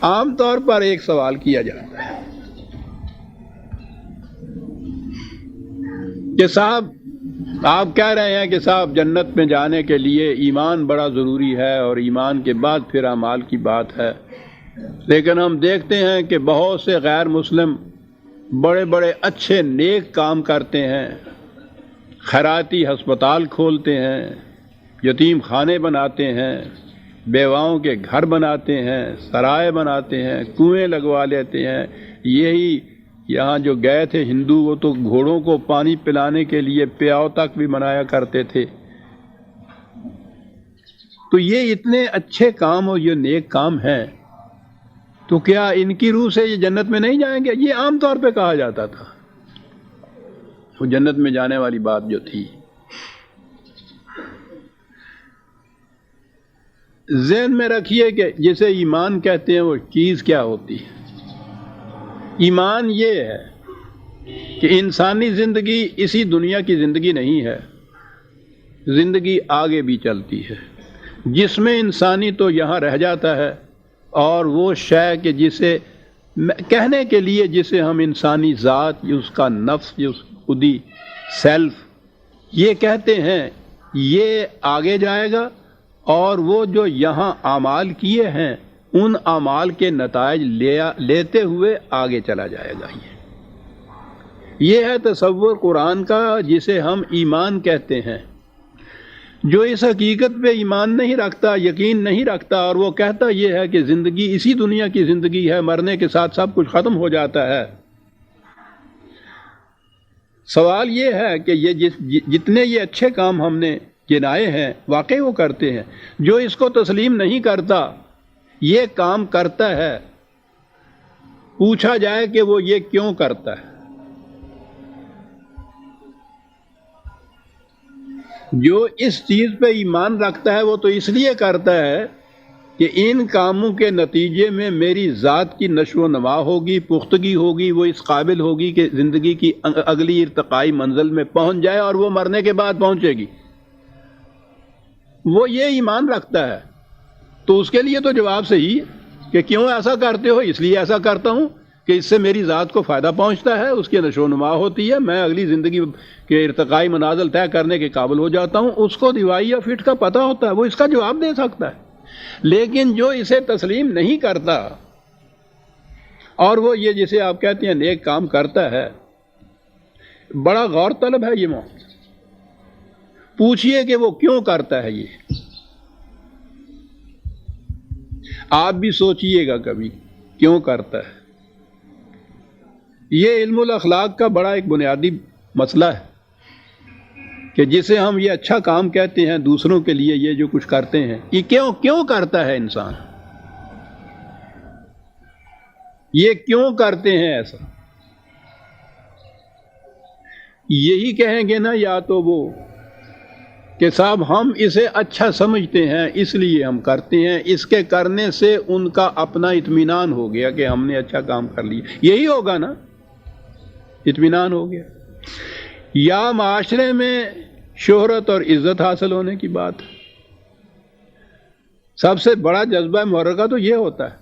عام طور پر ایک سوال کیا جاتا ہے کہ صاحب آپ کہہ رہے ہیں کہ صاحب جنت میں جانے کے لیے ایمان بڑا ضروری ہے اور ایمان کے بعد پھر اعمال کی بات ہے، لیکن ہم دیکھتے ہیں کہ بہت سے غیر مسلم بڑے بڑے اچھے نیک کام کرتے ہیں، خیراتی ہسپتال کھولتے ہیں، یتیم خانے بناتے ہیں، بیواؤں کے گھر بناتے ہیں، سرائے بناتے ہیں، کنویں لگوا لیتے ہیں۔ یہی یہاں جو گئے تھے ہندو، وہ تو گھوڑوں کو پانی پلانے کے لیے پیاؤ تک بھی بنایا کرتے تھے۔ تو یہ اتنے اچھے کام اور یہ نیک کام ہیں، تو کیا ان کی روح سے یہ جنت میں نہیں جائیں گے؟ یہ عام طور پہ کہا جاتا تھا، وہ جنت میں جانے والی بات جو تھی۔ ذہن میں رکھیے کہ جسے ایمان کہتے ہیں وہ چیز کیا ہوتی ہے۔ ایمان یہ ہے کہ انسانی زندگی اسی دنیا کی زندگی نہیں ہے، زندگی آگے بھی چلتی ہے، جس میں انسانی تو یہاں رہ جاتا ہے، اور وہ شے کہ جسے کہنے کے لیے جسے ہم انسانی ذات، اس کا نفس، اس خودی، سیلف یہ کہتے ہیں، یہ آگے جائے گا، اور وہ جو یہاں اعمال کیے ہیں ان اعمال کے نتائج لیتے ہوئے آگے چلا جائے گا۔ یہ ہے تصور قرآن کا جسے ہم ایمان کہتے ہیں۔ جو اس حقیقت پہ ایمان نہیں رکھتا، یقین نہیں رکھتا، اور وہ کہتا یہ ہے کہ زندگی اسی دنیا کی زندگی ہے، مرنے کے ساتھ سب کچھ ختم ہو جاتا ہے۔ سوال یہ ہے کہ یہ جتنے یہ اچھے کام ہم نے گنائے ہیں واقعی وہ کرتے ہیں؟ جو اس کو تسلیم نہیں کرتا، یہ کام کرتا ہے، پوچھا جائے کہ وہ یہ کیوں کرتا ہے؟ جو اس چیز پہ ایمان رکھتا ہے وہ تو اس لیے کرتا ہے کہ ان کاموں کے نتیجے میں میری ذات کی نشو و نما ہوگی، پختگی ہوگی، وہ اس قابل ہوگی کہ زندگی کی اگلی ارتقائی منزل میں پہنچ جائے، اور وہ مرنے کے بعد پہنچے گی۔ وہ یہ ایمان رکھتا ہے، تو اس کے لیے تو جواب صحیح ہے کہ کیوں ایسا کرتے ہو؟ اس لیے ایسا کرتا ہوں کہ اس سے میری ذات کو فائدہ پہنچتا ہے، اس کی نشو و نما ہوتی ہے، میں اگلی زندگی کے ارتقائی منازل طے کرنے کے قابل ہو جاتا ہوں۔ اس کو دیوائی یا فٹ کا پتہ ہوتا ہے، وہ اس کا جواب دے سکتا ہے۔ لیکن جو اسے تسلیم نہیں کرتا، اور وہ یہ جسے آپ کہتے ہیں نیک کام کرتا ہے، بڑا غور طلب ہے یہ موضوع۔ پوچھئے کہ وہ کیوں کرتا ہے یہ، آپ بھی سوچئے گا کبھی کیوں کرتا ہے۔ یہ علم الاخلاق کا بڑا ایک بنیادی مسئلہ ہے کہ جسے ہم یہ اچھا کام کہتے ہیں دوسروں کے لیے، یہ جو کچھ کرتے ہیں، یہ کیوں کرتا ہے انسان؟ یہ کیوں کرتے ہیں ایسا؟ یہی کہیں گے نا یا تو وہ کہ صاحب ہم اسے اچھا سمجھتے ہیں اس لیے ہم کرتے ہیں، اس کے کرنے سے ان کا اپنا اطمینان ہو گیا کہ ہم نے اچھا کام کر لیا، یہی ہوگا نا، اطمینان ہو گیا۔ یا معاشرے میں شہرت اور عزت حاصل ہونے کی بات ہے۔ سب سے بڑا جذبہ محرکہ تو یہ ہوتا ہے۔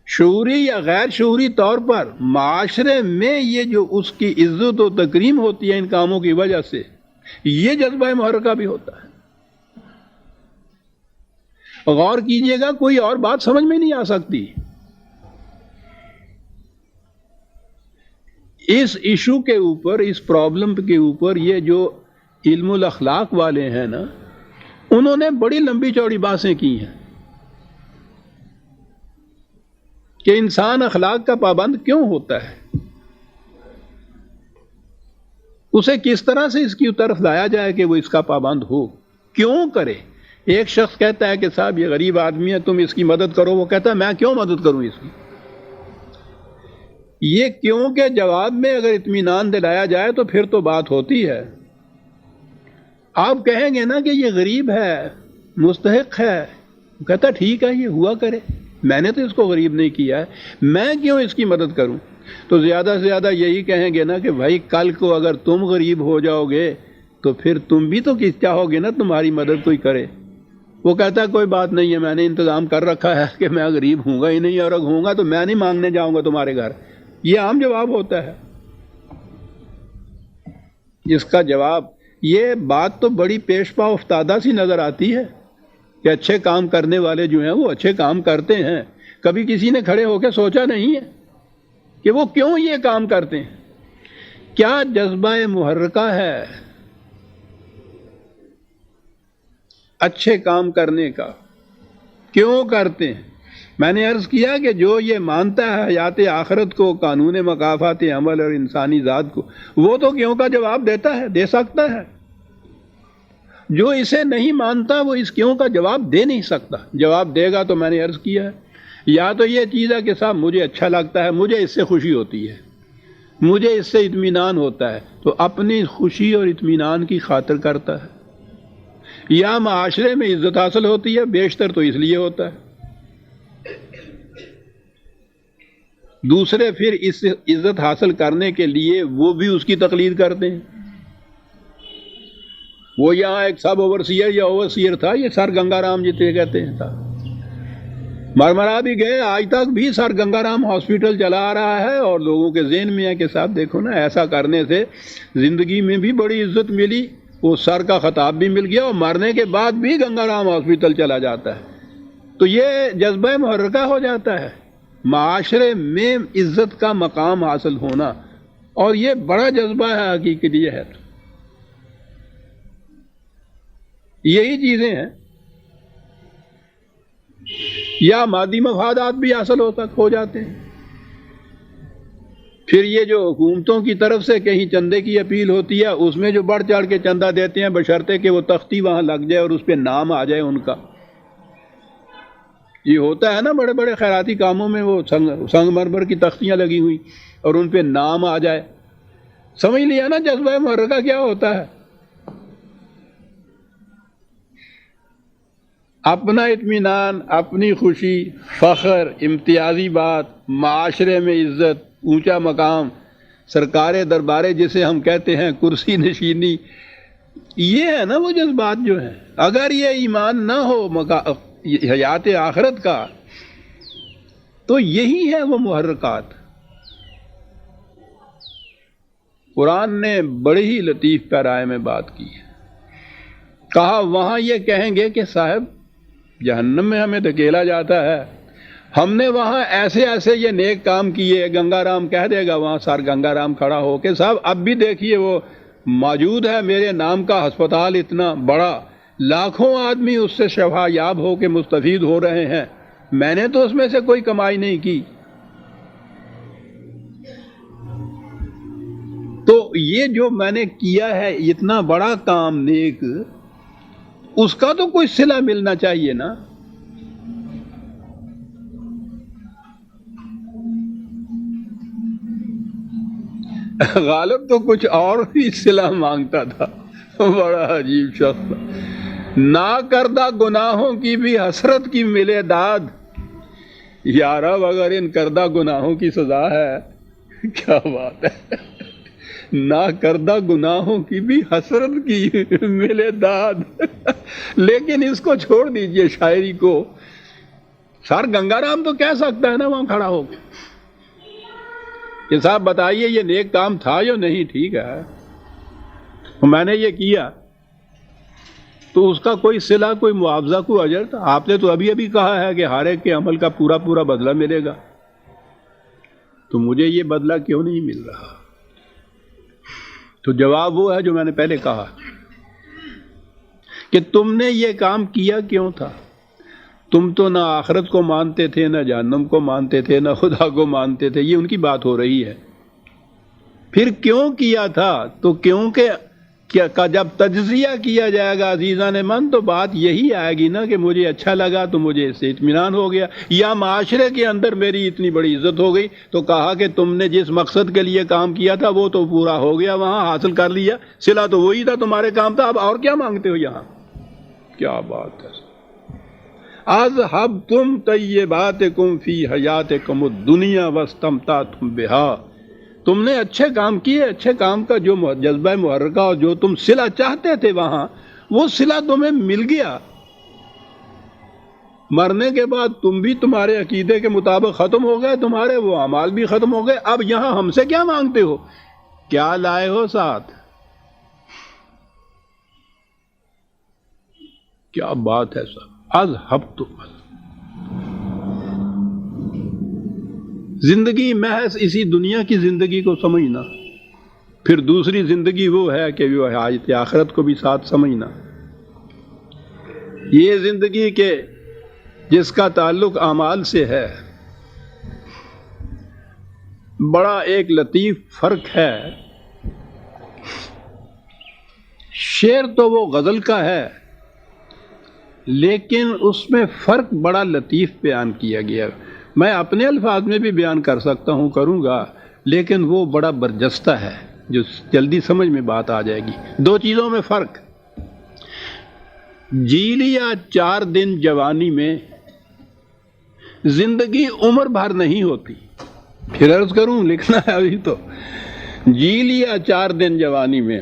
شعوری یا غیر شعوری طور پر معاشرے میں یہ جو اس کی عزت و تکریم ہوتی ہے ان کاموں کی وجہ سے، یہ جذبہ محرکہ بھی ہوتا ہے۔ غور کیجئے گا، کوئی اور بات سمجھ میں نہیں آ سکتی۔ اس ایشو کے اوپر، اس پرابلم کے اوپر یہ جو علم الاخلاق والے ہیں نا، انہوں نے بڑی لمبی چوڑی باتیں کی ہیں کہ انسان اخلاق کا پابند کیوں ہوتا ہے، اسے کس طرح سے اس کی طرف لایا جائے کہ وہ اس کا پابند ہو، کیوں کرے۔ ایک شخص کہتا ہے کہ صاحب یہ غریب آدمی ہے، تم اس کی مدد کرو، وہ کہتا ہے میں کیوں مدد کروں اس کی۔ یہ کیوں کے جواب میں اگر اطمینان دلایا جائے تو پھر تو بات ہوتی ہے۔ آپ کہیں گے نا کہ یہ غریب ہے، مستحق ہے، وہ کہتا ہے ٹھیک ہے یہ ہوا کرے، میں نے تو اس کو غریب نہیں کیا ہے، میں کیوں اس کی مدد کروں؟ تو زیادہ سے زیادہ یہی کہیں گے نا کہ بھائی کل کو اگر تم غریب ہو جاؤ گے تو پھر تم بھی تو چاہو گے نا تمہاری مدد کوئی کرے۔ وہ کہتا ہے کوئی بات نہیں ہے، میں نے انتظام کر رکھا ہے کہ میں غریب ہوں گا ہی نہیں، اور اگر ہوں گا تو میں نہیں مانگنے جاؤں گا تمہارے گھر. یہ عام جواب ہوتا ہے. اس کا جواب، یہ بات تو بڑی پیش پا افتادہ سی نظر آتی ہے کہ اچھے کام کرنے والے جو ہیں وہ اچھے کام کرتے ہیں. کبھی کسی نے کھڑے ہو کے سوچا نہیں ہے کہ وہ کیوں یہ کام کرتے ہیں؟ کیا جذبہ محرکہ ہے اچھے کام کرنے کا؟ کیوں کرتے ہیں؟ میں نے عرض کیا کہ جو یہ مانتا ہے حیات آخرت کو، قانون مکافات عمل اور انسانی ذات کو، وہ تو کیوں کا جواب دیتا ہے، دے سکتا ہے. جو اسے نہیں مانتا وہ اس کیوں کا جواب دے نہیں سکتا. جواب دے گا تو میں نے عرض کیا ہے، یا تو یہ چیز ہے کہ صاحب مجھے اچھا لگتا ہے، مجھے اس سے خوشی ہوتی ہے، مجھے اس سے اطمینان ہوتا ہے، تو اپنی خوشی اور اطمینان کی خاطر کرتا ہے. یا معاشرے میں عزت حاصل ہوتی ہے، بیشتر تو اس لیے ہوتا ہے. دوسرے پھر اس عزت حاصل کرنے کے لیے وہ بھی اس کی تقلید کرتے ہیں. وہ یہاں ایک سب اوورسیئر یا اوورسیئر تھا، یہ سر گنگا رام جیتے کہتے ہیں تھا، مرمرا بھی گئے، آج تک بھی سر گنگا رام ہاسپٹل چلا رہا ہے، اور لوگوں کے ذہن میں ہے کہ صاحب دیکھو نا، ایسا کرنے سے زندگی میں بھی بڑی عزت ملی، وہ سر کا خطاب بھی مل گیا، اور مرنے کے بعد بھی گنگا رام ہاسپٹل چلا جاتا ہے. تو یہ جذبہ محرکہ ہو جاتا ہے، معاشرے میں عزت کا مقام حاصل ہونا، اور یہ بڑا جذبہ ہے حقیقت یہ ہے. یہی چیزیں ہیں. یا مادی مفادات بھی حاصل ہو جاتے ہیں. پھر یہ جو حکومتوں کی طرف سے کہیں چندے کی اپیل ہوتی ہے، اس میں جو بڑھ چڑھ کے چندہ دیتے ہیں بشرطے کہ وہ تختی وہاں لگ جائے اور اس پہ نام آ جائے ان کا. یہ ہوتا ہے نا بڑے بڑے خیراتی کاموں میں، وہ سنگ مرمر کی تختیاں لگی ہوئی اور ان پہ نام آ جائے. سمجھ لیا نا جذبہ محرکہ کیا ہوتا ہے؟ اپنا اطمینان، اپنی خوشی، فخر، امتیازی بات، معاشرے میں عزت، اونچا مقام، سرکار دربارے جسے ہم کہتے ہیں، کرسی نشینی، یہ ہے نا وہ جذبات جو ہیں. اگر یہ ایمان نہ ہو حیات آخرت کا، تو یہی ہے وہ محرکات. قرآن نے بڑی ہی لطیف پیرائے میں بات کی ہے. کہا وہاں یہ کہیں گے کہ صاحب جہنم میں ہمیں دھکیلا جاتا ہے، ہم نے وہاں ایسے ایسے یہ نیک کام کیے. گنگا رام کہہ دے گا وہاں سر گنگا رام کھڑا ہو کے، صاحب اب بھی دیکھیے وہ موجود ہے میرے نام کا ہسپتال اتنا بڑا، لاکھوں آدمی اس سے شفا یاب ہو کے مستفید ہو رہے ہیں، میں نے تو اس میں سے کوئی کمائی نہیں کی. تو یہ جو میں نے کیا ہے اتنا بڑا کام نیک، اس کا تو کوئی صلہ ملنا چاہیے نا. غالب تو کچھ اور ہی صلہ مانگتا تھا، بڑا عجیب شخص. نہ کردہ گناہوں کی بھی حسرت کی ملے داد. یارب اگر ان کردہ گناہوں کی سزا ہے، کیا بات ہے. نہ کردہ گناہوں کی بھی حسرت کی ملے داد. لیکن اس کو چھوڑ دیجئے شاعری کو. سر گنگا رام تو کہہ سکتا ہے نا وہاں کھڑا ہو کے کہ صاحب بتائیے یہ نیک کام تھا یا نہیں. ٹھیک ہے میں نے یہ کیا، تو اس کا کوئی صلہ، کوئی معاوضہ، کوئی اجر تھا؟ آپ نے تو ابھی کہا ہے کہ ہر ایک کے عمل کا پورا پورا بدلہ ملے گا، تو مجھے یہ بدلہ کیوں نہیں مل رہا؟ تو جواب وہ ہے جو میں نے پہلے کہا کہ تم نے یہ کام کیا کیوں تھا. تم تو نہ آخرت کو مانتے تھے، نہ جہنم کو مانتے تھے، نہ خدا کو مانتے تھے. یہ ان کی بات ہو رہی ہے. پھر کیوں کیا تھا؟ تو کیونکہ جب تجزیہ کیا جائے گا عزیزان من، تو بات یہی آئے گی نا کہ مجھے اچھا لگا تو مجھے اس سے اطمینان ہو گیا، یا معاشرے کے اندر میری اتنی بڑی عزت ہو گئی. تو کہا کہ تم نے جس مقصد کے لیے کام کیا تھا وہ تو پورا ہو گیا، وہاں حاصل کر لیا، صلہ تو وہی تھا تمہارے کام تھا، اب اور کیا مانگتے ہو یہاں؟ کیا بات ہے. اذهبتم طیباتکم فی حیاتکم الدنیا واستمتعتم بها. تم نے اچھے کام کیے، اچھے کام کا جو جذبہ محرکہ اور جو تم صلہ چاہتے تھے وہاں، وہ صلہ تمہیں مل گیا. مرنے کے بعد تم بھی تمہارے عقیدے کے مطابق ختم ہو گئے، تمہارے وہ اعمال بھی ختم ہو گئے، اب یہاں ہم سے کیا مانگتے ہو؟ کیا لائے ہو ساتھ؟ کیا بات ہے صاحب، اذهبت زندگی محض اسی دنیا کی زندگی کو سمجھنا، پھر دوسری زندگی وہ ہے کہ وہ حیات آخرت کو بھی ساتھ سمجھنا۔ یہ زندگی کے جس کا تعلق اعمال سے ہے، بڑا ایک لطیف فرق ہے۔ شعر تو وہ غزل کا ہے، لیکن اس میں فرق بڑا لطیف بیان کیا گیا۔ میں اپنے الفاظ میں بھی بیان کر سکتا ہوں، کروں گا، لیکن وہ بڑا برجستہ ہے جو جلدی سمجھ میں بات آ جائے گی۔ دو چیزوں میں فرق: جی لیا 4 دن جوانی میں، زندگی عمر بھر نہیں ہوتی۔ پھر عرض کروں، لکھنا ہے ابھی تو۔ جی لیا 4 دن جوانی میں،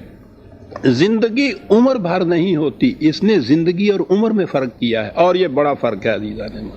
زندگی عمر بھر نہیں ہوتی۔ اس نے زندگی اور عمر میں فرق کیا ہے، اور یہ بڑا فرق ہے عزیزان۔